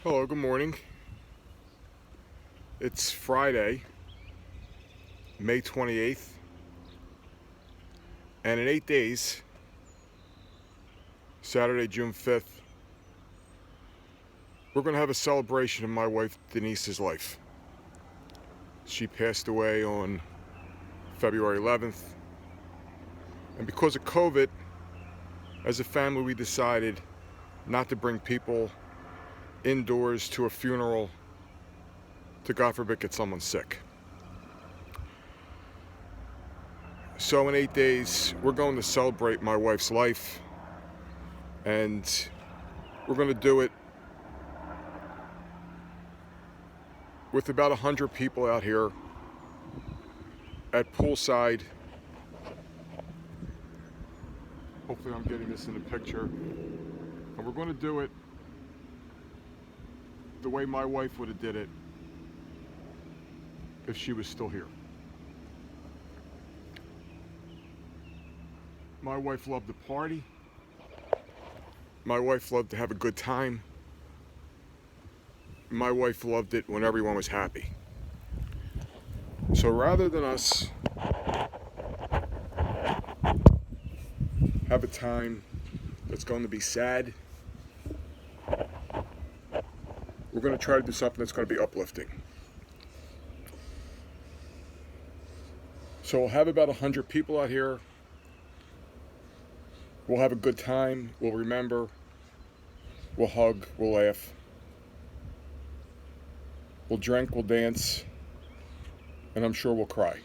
Hello, good morning. It's Friday, May 28th, and in 8 days, Saturday, June 5th, we're going to have a celebration of my wife Denise's life. She passed away on February 11th, and because of COVID, as a family, we decided not to bring people indoors to a funeral to, God forbid, get someone sick. So in 8 days, we're going to celebrate my wife's life, and we're going to do it with about 100 people out here at poolside. Hopefully I'm getting this in the picture. And we're going to do it the way my wife would have did it if she was still here. My wife loved to party. My wife loved to have a good time. My wife loved it when everyone was happy. So rather than us have a time that's going to be sad, we're going to try to do something that's going to be uplifting. So we'll have about 100 people out here. We'll have a good time. We'll remember. We'll hug. We'll laugh. We'll drink. We'll dance. And I'm sure we'll cry.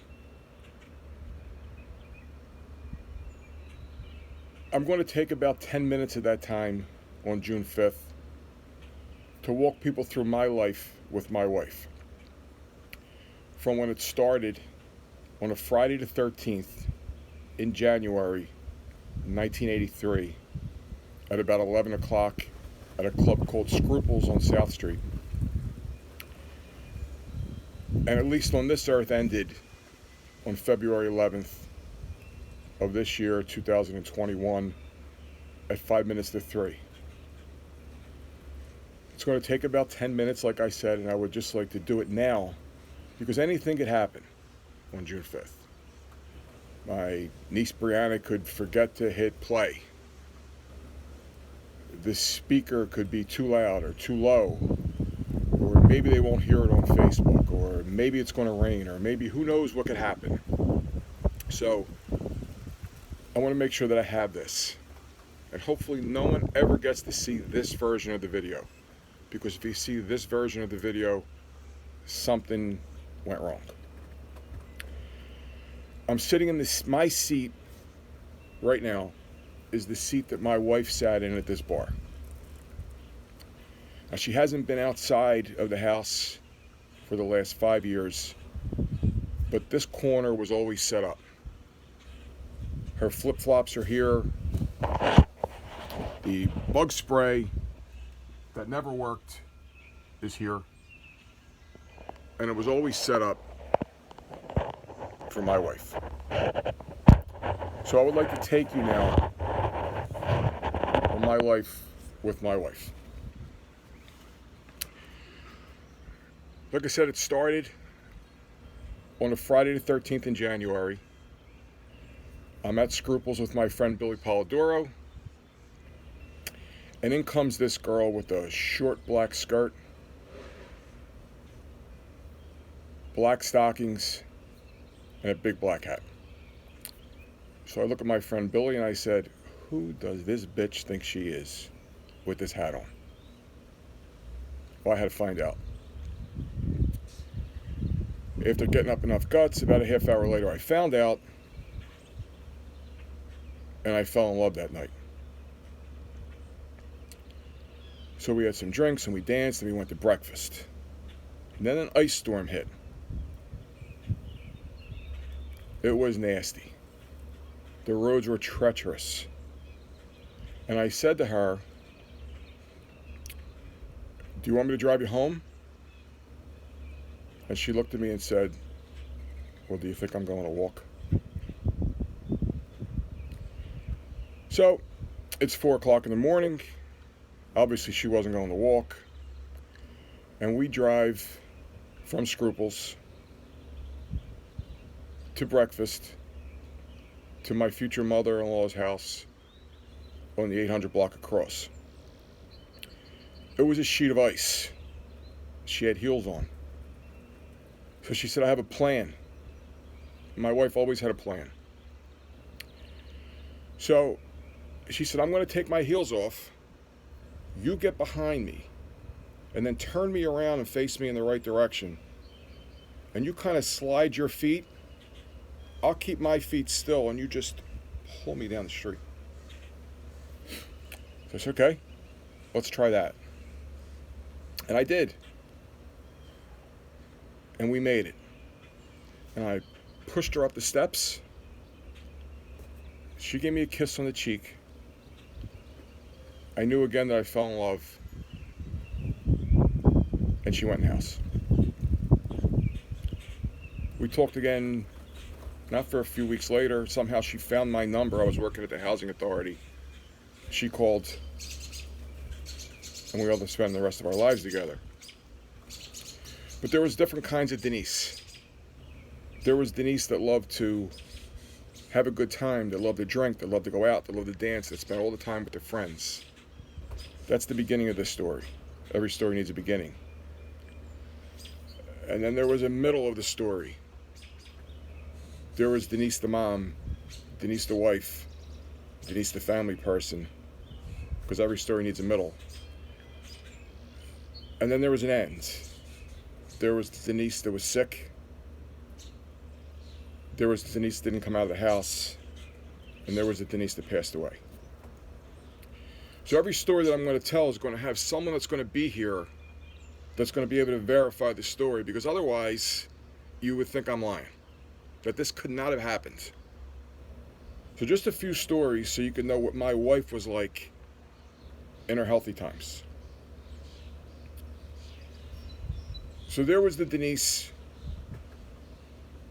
I'm going to take about 10 minutes of that time on June 5th to walk people through my life with my wife. From when it started on a Friday the 13th in January 1983 at about 11 o'clock at a club called Scruples on South Street. And at least on this earth ended on February 11th of this year, 2021, at 5 minutes to 3. It's going to take about 10 minutes, like I said, and I would just like to do it now because anything could happen on June 5th. My niece Brianna could forget to hit play. The speaker could be too loud or too low, or maybe they won't hear it on Facebook, or maybe it's going to rain, or maybe who knows what could happen. So I want to make sure that I have this, and hopefully no one ever gets to see this version of the video, because if you see this version of the video, something went wrong. I'm sitting in my seat right now is the seat that my wife sat in at this bar. Now, she hasn't been outside of the house for the last 5 years, but this corner was always set up. Her flip-flops are here. The bug spray that never worked is here. And it was always set up for my wife. So I would like to take you now on my life with my wife. Like I said, it started on a Friday the 13th in January. I'm at Scruples with my friend Billy Polidoro. And in comes this girl with a short black skirt, black stockings, and a big black hat. So I look at my friend Billy and I said, who does this bitch think she is with this hat on? Well, I had to find out. After getting up enough guts, about a half hour later, I found out, and I fell in love that night. So we had some drinks and we danced and we went to breakfast. And then an ice storm hit. It was nasty. The roads were treacherous. And I said to her, do you want me to drive you home? And she looked at me and said, well, do you think I'm going to walk? So it's 4 o'clock in the morning. Obviously she wasn't going to walk. and we drive from Scruples to breakfast to my future mother-in-law's house on the 800 block across. It was a sheet of ice. She had heels on. So she said, I have a plan. My wife always had a plan. So she said, I'm going to take my heels off. You get behind me and then turn me around and face me in the right direction. And you kind of slide your feet. I'll keep my feet still and you just pull me down the street. So I said, okay, let's try that. And I did. And we made it. And I pushed her up the steps. She gave me a kiss on the cheek. I knew again that I fell in love. And she went in the house. We talked again, not for a few weeks later. Somehow she found my number. I was working at the housing authority. She called, and we all spent the rest of our lives together. But there was different kinds of Denise. There was Denise that loved to have a good time, that loved to drink, that loved to go out, that loved to dance, that spent all the time with their friends. That's the beginning of this story. Every story needs a beginning. And then there was a middle of the story. There was Denise the mom, Denise the wife, Denise the family person, because every story needs a middle. And then there was an end. There was Denise that was sick. There was Denise that didn't come out of the house. And there was a Denise that passed away. So every story that I'm going to tell is going to have someone that's going to be here that's going to be able to verify the story, because otherwise you would think I'm lying, that this could not have happened. So just a few stories so you can know what my wife was like in her healthy times. So there was the Denise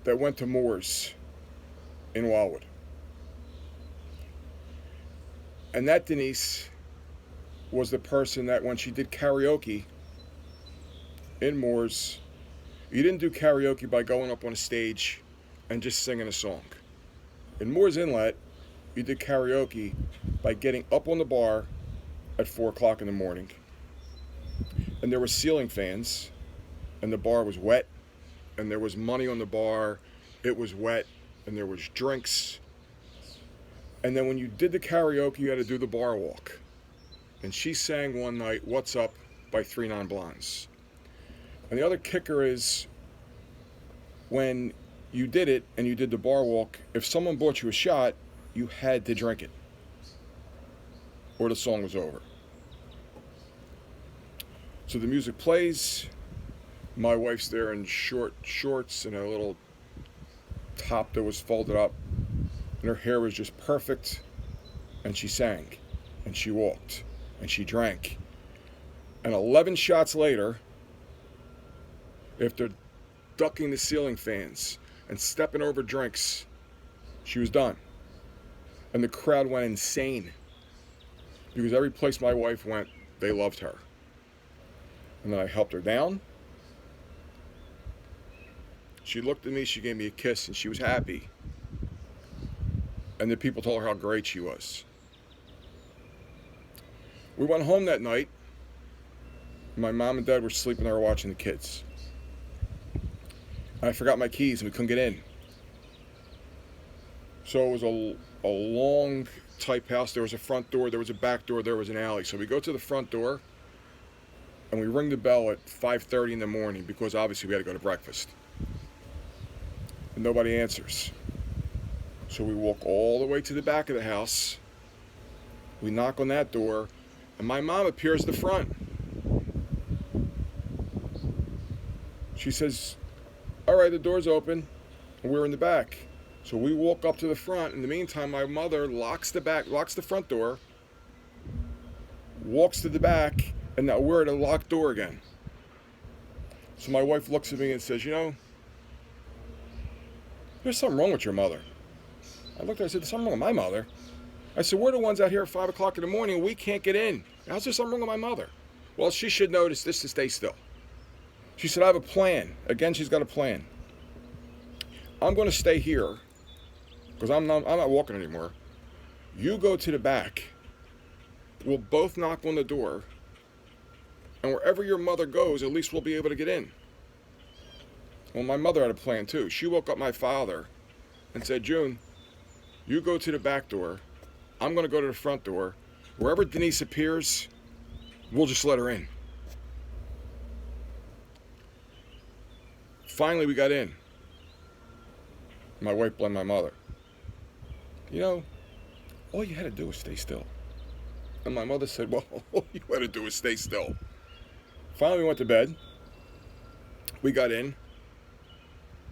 that went to Moore's in Wildwood. And that Denise was the person that when she did karaoke in Moore's, you didn't do karaoke by going up on a stage and just singing a song. In Moore's Inlet, you did karaoke by getting up on the bar at 4 o'clock in the morning. And there were ceiling fans, and the bar was wet, and there was money on the bar, it was wet, and there was drinks. And then when you did the karaoke, you had to do the bar walk. And she sang one night, What's Up by 3 Non-Blondes. And the other kicker is, when you did it and you did the bar walk, if someone bought you a shot, you had to drink it, or the song was over. So the music plays, my wife's there in short shorts and a little top that was folded up, and her hair was just perfect, and she sang, and she walked, and she drank. And 11 shots later, after ducking the ceiling fans and stepping over drinks, she was done. And the crowd went insane, because every place my wife went, they loved her. And then I helped her down. She looked at me, she gave me a kiss, and she was happy. And the people told her how great she was. We went home that night. My mom and dad were sleeping, they were watching the kids. And I forgot my keys and we couldn't get in. So it was a long type house. There was a front door, there was a back door, there was an alley. So we go to the front door and we ring the bell at 5:30 in the morning, because obviously we had to go to breakfast. And nobody answers. So we walk all the way to the back of the house. We knock on that door, and my mom appears at the front. She says, all right, the door's open, and we're in the back. So we walk up to the front. In the meantime, my mother locks the front door, walks to the back, and now we're at a locked door again. So my wife looks at me and says, there's something wrong with your mother. I looked at her and said, there's something wrong with my mother. I said, we're the ones out here at 5 o'clock in the morning, and we can't get in. How's there something wrong with my mother? Well, she should notice this to stay still. She said, I have a plan. Again, she's got a plan. I'm going to stay here because I'm not walking anymore. You go to the back. We'll both knock on the door. And wherever your mother goes, at least we'll be able to get in. Well, my mother had a plan too. She woke up my father and said, June, you go to the back door. I'm going to go to the front door. Wherever Denise appears, we'll just let her in. Finally, we got in. My wife blamed my mother. You know, all you had to do was stay still. And my mother said, well, all you had to do was stay still. Finally, we went to bed. We got in.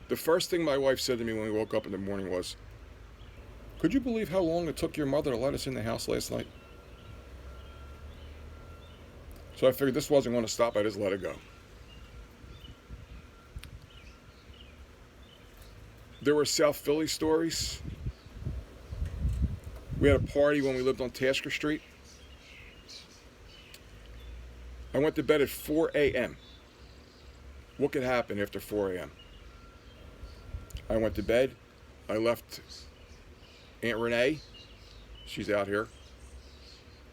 The first thing my wife said to me when we woke up in the morning was, could you believe how long it took your mother to let us in the house last night? So I figured this wasn't going to stop. I just let it go. There were South Philly stories. We had a party when we lived on Tasker Street. I went to bed at 4 a.m. What could happen after 4 a.m.? I went to bed. I left Aunt Renee, she's out here,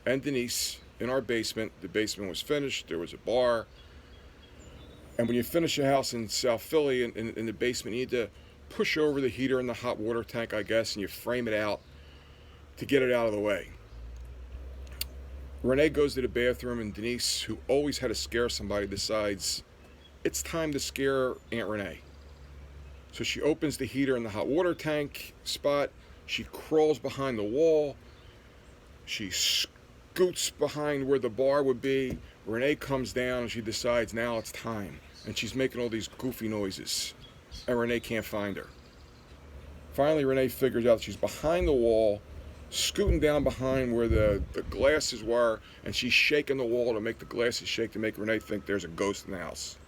and Denise in our basement. The basement was finished. There was a bar. And when you finish a house in South Philly, in the basement, you need to push over the heater in the hot water tank, I guess, and you frame it out to get it out of the way. Renee goes to the bathroom, and Denise, who always had to scare somebody, decides it's time to scare Aunt Renee. So she opens the heater in the hot water tank spot. She crawls behind the wall. She scoots behind where the bar would be. Renee comes down, and she decides now it's time. And she's making all these goofy noises. And Renee can't find her. Finally, Renee figures out she's behind the wall, scooting down behind where the glasses were, and she's shaking the wall to make the glasses shake to make Renee think there's a ghost in the house.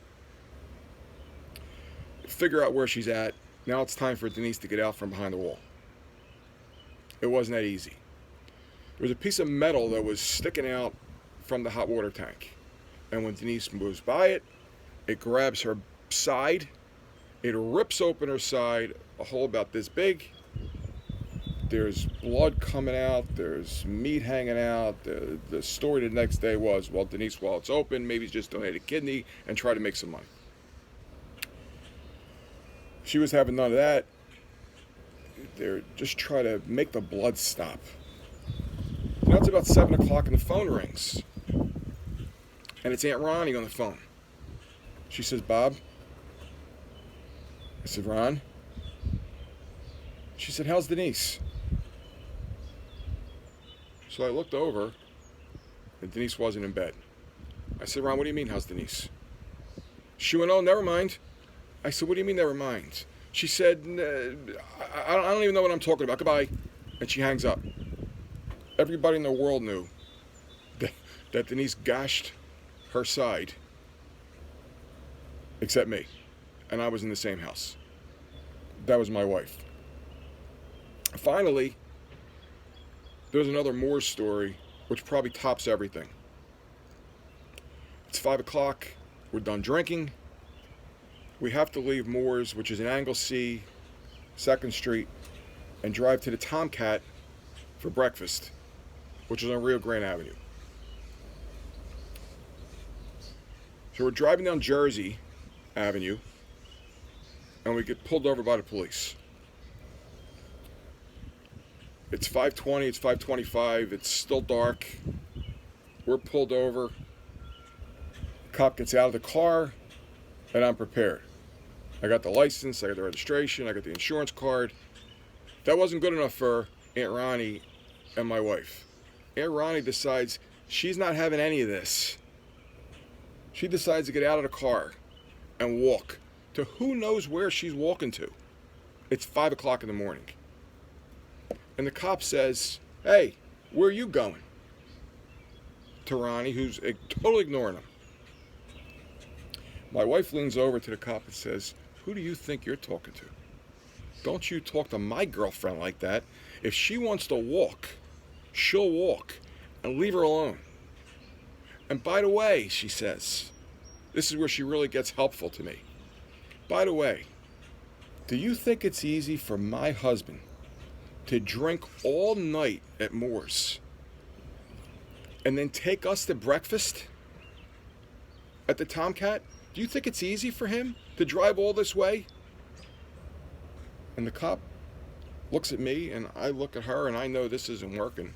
Figure out where she's at. Now it's time for Denise to get out from behind the wall. It wasn't that easy. There was a piece of metal that was sticking out from the hot water tank. And when Denise moves by it, it grabs her side. It rips open her side, a hole about this big. There's blood coming out. There's meat hanging out. The story the next day was, well, Denise, while it's open, maybe just donate a kidney and try to make some money. She was having none of that. They're just trying to make the blood stop. Now it's about 7 o'clock and the phone rings. And it's Aunt Ronnie on the phone. She says, Bob. I said, Ron. She said, how's Denise? So I looked over, and Denise wasn't in bed. I said, Ron, what do you mean, how's Denise? She went, oh, never mind. I said, what do you mean, never mind? She said, I don't even know what I'm talking about. Goodbye. And she hangs up. Everybody in the world knew that Denise gashed her side, except me. And I was in the same house. That was my wife. Finally, there's another Moore story, which probably tops everything. It's 5 o'clock. We're done drinking. We have to leave Moore's, which is in Anglesey, 2nd Street, and drive to the Tomcat for breakfast, which is on Rio Grande Avenue. So we're driving down Jersey Avenue, and we get pulled over by the police. It's 5:20, it's 5:25, it's still dark. We're pulled over. Cop gets out of the car, and I'm prepared. I got the license, I got the registration, I got the insurance card. That wasn't good enough for Aunt Ronnie and my wife. Aunt Ronnie decides she's not having any of this. She decides to get out of the car and walk to who knows where she's walking to. It's 5 o'clock in the morning. And the cop says, hey, where are you going? To Ronnie, who's totally ignoring him. My wife leans over to the cop and says, who do you think you're talking to? Don't you talk to my girlfriend like that. If she wants to walk, she'll walk, and leave her alone. And by the way, she says, This is where she really gets helpful to me. By the way, do you think it's easy for my husband to drink all night at Moore's and then take us to breakfast at the Tomcat? Do you think it's easy for him to drive all this way? And the cop looks at me and I look at her and I know this isn't working.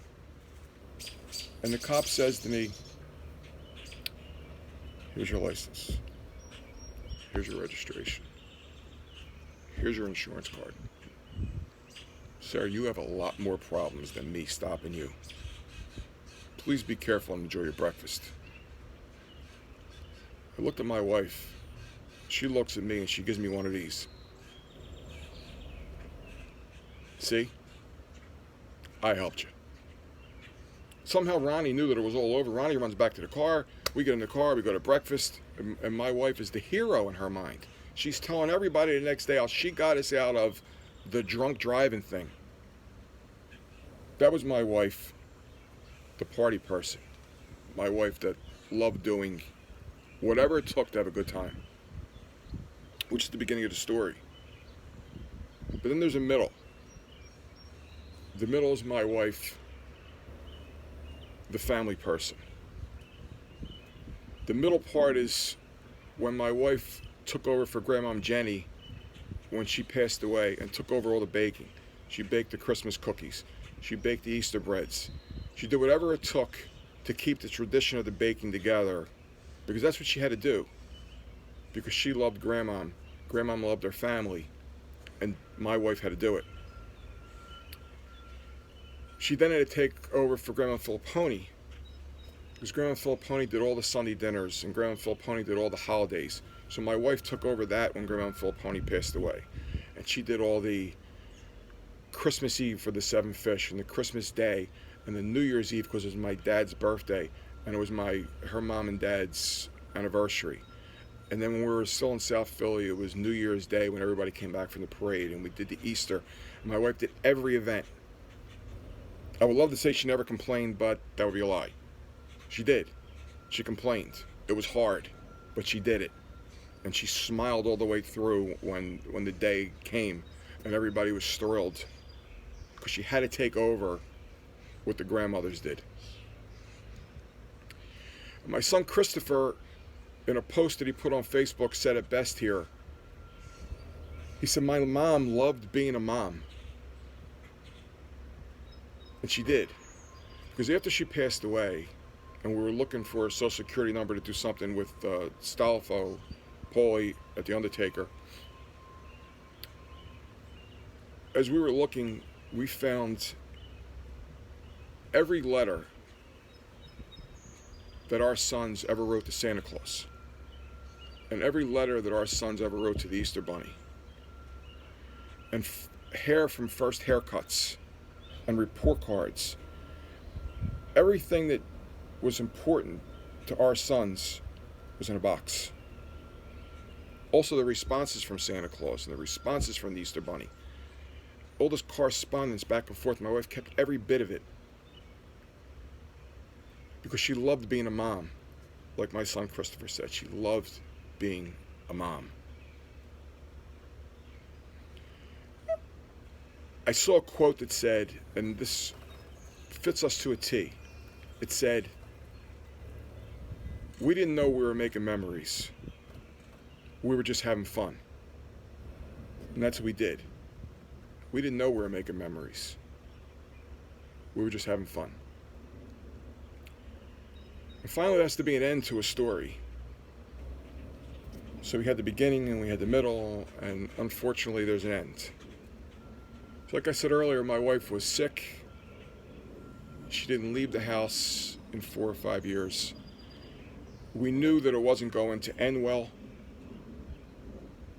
And the cop says to me, here's your license. Here's your registration. Here's your insurance card. Sir, you have a lot more problems than me stopping you. Please be careful and enjoy your breakfast. I looked at my wife. She looks at me and she gives me one of these. See? I helped you. Somehow Ronnie knew that it was all over. Ronnie runs back to the car. We get in the car, we go to breakfast, and my wife is the hero in her mind. She's telling everybody the next day how she got us out of the drunk driving thing. That was my wife, the party person. My wife that loved doing whatever it took to have a good time, which is the beginning of the story. But then there's a middle. The middle is my wife, the family person. The middle part is when my wife took over for Grandmom Jenny when she passed away and took over all the baking. She baked the Christmas cookies. She baked the Easter breads. She did whatever it took to keep the tradition of the baking together, because that's what she had to do. Because she loved Grandmom. Grandmom loved her family, and my wife had to do it. She then had to take over for Grandma Filipponi, because Grandma Filipponi did all the Sunday dinners, and Grandma Filipponi did all the holidays. So my wife took over that when Grandma Filipponi passed away. And she did all the Christmas Eve for the 7 fish, and the Christmas Day, and the New Year's Eve because it was my dad's birthday, and it was her mom and dad's anniversary. And then when we were still in South Philly, it was New Year's Day when everybody came back from the parade, and we did the Easter. And my wife did every event. I would love to say she never complained, but that would be a lie. She did. She complained. It was hard, but she did it. And she smiled all the way through when the day came, and everybody was thrilled because she had to take over what the grandmothers did. My son Christopher, in a post that he put on Facebook, said it best here. He said, my mom loved being a mom. And she did. Because after she passed away, and we were looking for a social security number to do something with Stalfo, Paulie at the Undertaker, as we were looking, we found every letter that our sons ever wrote to Santa Claus, and every letter that our sons ever wrote to the Easter Bunny, and hair from first haircuts, and report cards. Everything that was important to our sons was in a box. Also the responses from Santa Claus and the responses from the Easter Bunny. All this correspondence back and forth, my wife kept every bit of it because she loved being a mom. Like my son Christopher said, she loved being a mom. I saw a quote that said, and this fits us to a T, it said, we didn't know we were making memories. We were just having fun. And that's what we did. We didn't know we were making memories. We were just having fun. And finally, there has to be an end to a story. So we had the beginning and we had the middle, and unfortunately there's an end. So like I said earlier, my wife was sick. She didn't leave the house in 4 or 5 years. We knew that it wasn't going to end well,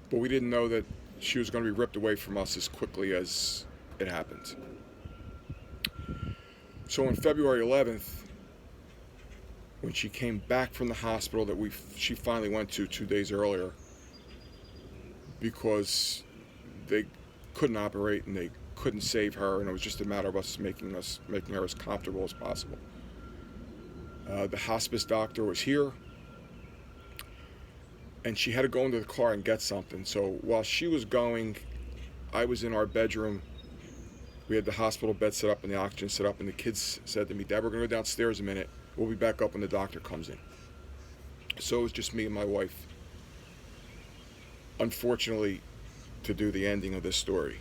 but we didn't know that she was going to be ripped away from us as quickly as it happened. So on February 11th, when she came back from the hospital that she finally went to 2 days earlier, because they couldn't operate and they couldn't save her, and it was just a matter of us making her as comfortable as possible. The hospice doctor was here. and she had to go into the car and get something. So while she was going, I was in our bedroom. We had the hospital bed set up and the oxygen set up, and the kids said to me, "Dad, we're going to go downstairs a minute. We'll be back up when the doctor comes in." So it was just me and my wife, unfortunately, to do the ending of this story.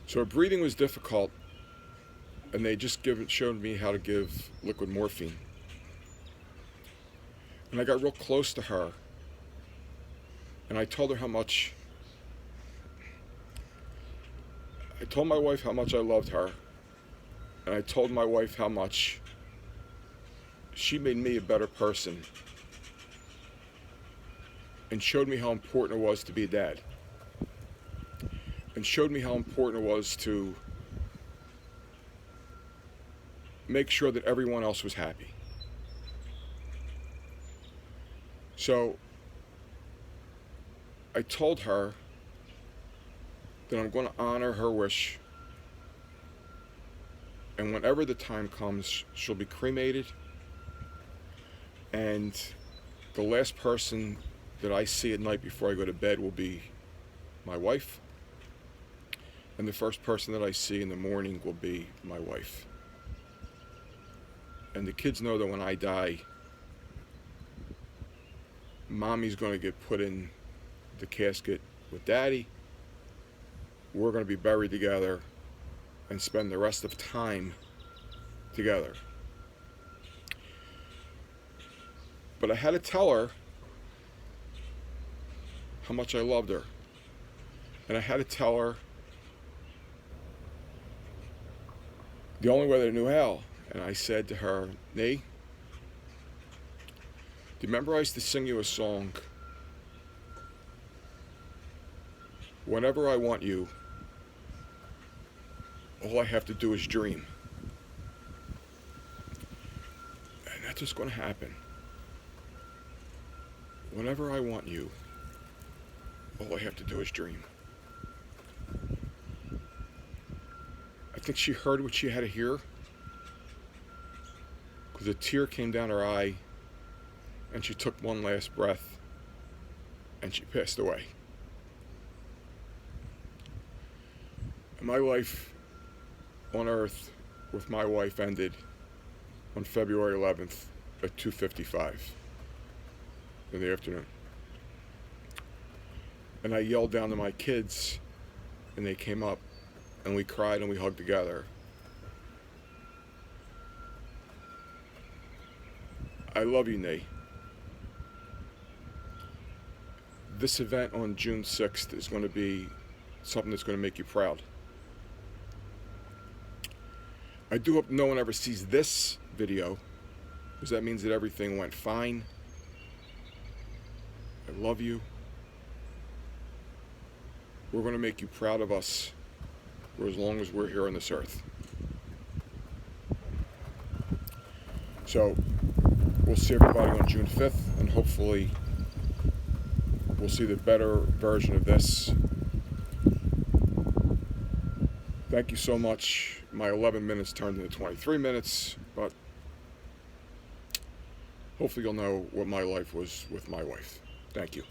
So her breathing was difficult, and they just showed me how to give liquid morphine. And I got real close to her, and I told her how much, I told my wife how much I loved her, and I told my wife how much she made me a better person and showed me how important it was to be a dad, and showed me how important it was to make sure that everyone else was happy. So I told her that I'm going to honor her wish, and whenever the time comes, she'll be cremated, and the last person that I see at night before I go to bed will be my wife, and the first person that I see in the morning will be my wife. And the kids know that when I die, Mommy's going to get put in the casket with Daddy. We're going to be buried together and spend the rest of time together. But I had to tell her how much I loved her. And I had to tell her the only way that I knew how. And I said to her, "Nee, do you remember I used to sing you a song? Whenever I want you, all I have to do is dream." And that's what's going to happen. Whenever I want you, all I have to do is dream. I think she heard what she had to hear, because a tear came down her eye, and she took one last breath, and she passed away. And my life on earth with my wife ended on February 11th at 2:55 in the afternoon. And I yelled down to my kids, and they came up, and we cried and we hugged together. I love you, Nee. This event on June 6th is going to be something that's going to make you proud. I do hope no one ever sees this video, because that means that everything went fine. I love you. We're going to make you proud of us for as long as we're here on this earth. So we'll see everybody on June 5th, and hopefully we'll see the better version of this. Thank you so much. My 11 minutes turned into 23 minutes, but hopefully you'll know what my life was with my wife. Thank you.